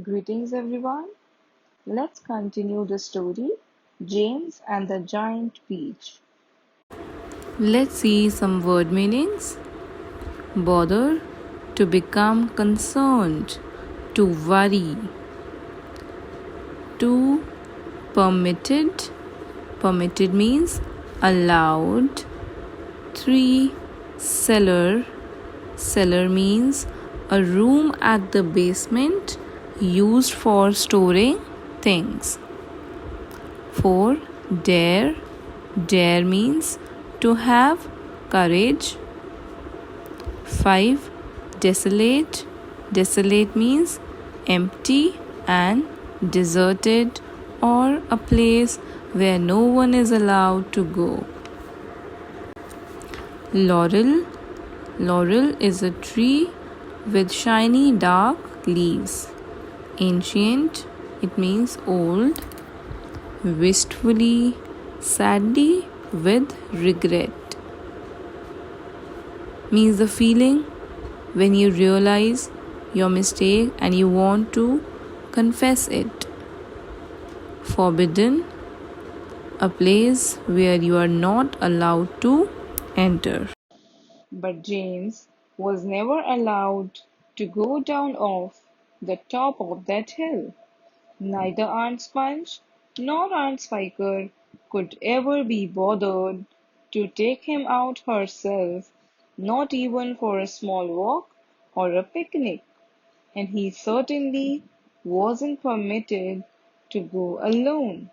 Greetings, everyone. Let's continue the story James and the Giant Peach. Let's see some word meanings. Bother, to become concerned, to worry. 2. Permitted. Permitted means allowed. 3. Cellar. Cellar means a room at the basement used for storing things. 4. Dare. Dare means to have courage. 5. Desolate. Desolate means empty and deserted, or a place where no one is allowed to go. Laurel. Laurel is a tree with shiny dark leaves. Ancient, it means old. Wistfully, sadly, with regret, means the feeling when you realize your mistake and you want to confess it. Forbidden, a place where you are not allowed to enter. But James was never allowed to go down off the top of that hill. Neither Aunt Sponge nor Aunt Spiker could ever be bothered to take him out herself, not even for a small walk or a picnic, and he certainly wasn't permitted to go alone.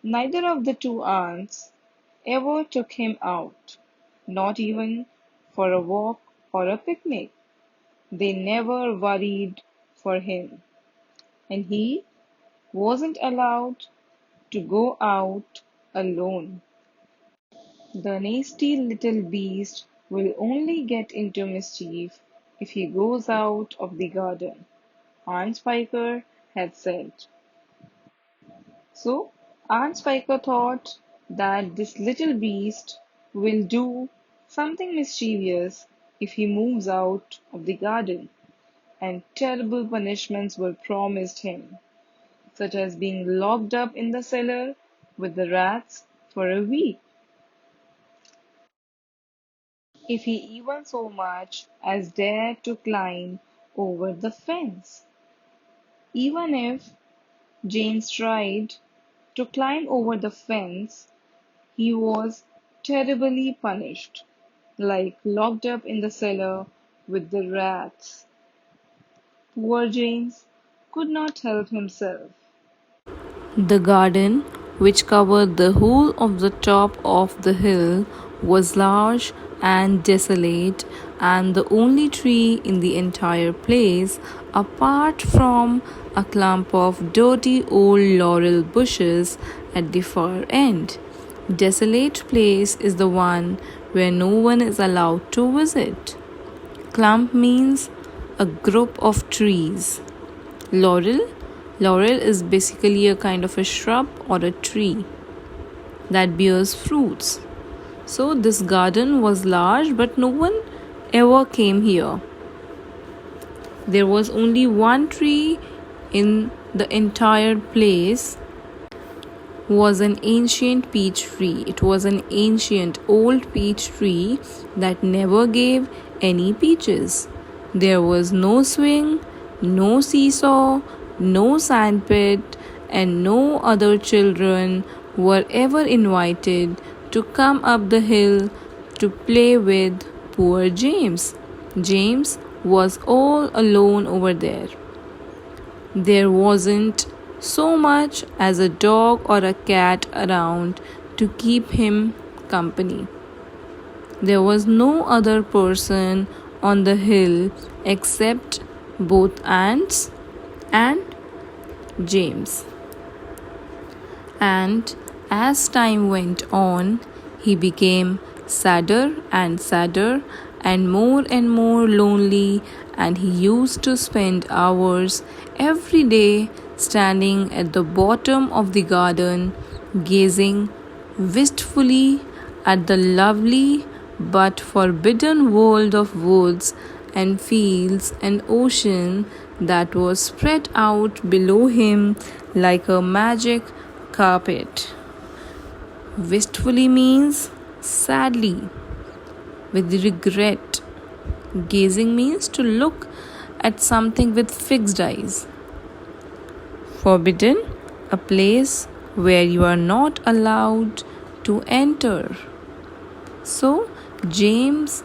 Neither of the two aunts ever took him out, not even for a walk or a picnic. They never worried for him, and he wasn't allowed to go out alone. The nasty little beast will only get into mischief if he goes out of the garden, Aunt Spiker had said. So Aunt Spiker thought that this little beast will do something mischievous if he moves out of the garden, and terrible punishments were promised him, such as being locked up in the cellar with the rats for a week. If he even so much as dared to climb over the fence. Even if James tried to climb over the fence, he was terribly punished, like locked up in the cellar with the rats. Poor James could not help himself. The garden, which covered the whole of the top of the hill, was large and desolate, and the only tree in the entire place, apart from a clump of dirty old laurel bushes at the far end. Desolate place is the one where no one is allowed to visit. Clump means a group of trees. Laurel Laurel is basically a kind of a shrub or a tree that bears fruits. So this garden was large, but no one ever came here. There was only one tree in the entire place, was an ancient peach tree. It was an ancient old peach tree that never gave any peaches. There was no swing, no seesaw, no sandpit, and no other children were ever invited to come up the hill to play with poor James. James was all alone over there. There wasn't so much as a dog or a cat around to keep him company. There was no other person on the hill except both aunts and James. And as time went on, he became sadder and more lonely, and he used to spend hours every day standing at the bottom of the garden, gazing wistfully at the lovely but forbidden world of woods and fields and ocean that was spread out below him like a magic carpet. Wistfully means sadly, with regret. Gazing means to look at something with fixed eyes. Forbidden, a place where you are not allowed to enter. So, James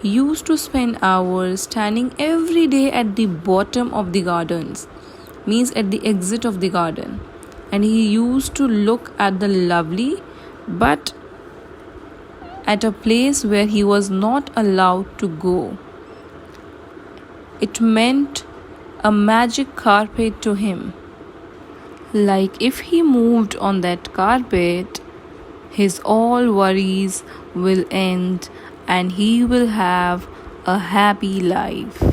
used to spend hours standing every day at the bottom of the gardens, means at the exit of the garden. And he used to look at the lovely, but at a place where he was not allowed to go. It meant a magic carpet to him. Like if he moved on that carpet, his all worries will end and he will have a happy life.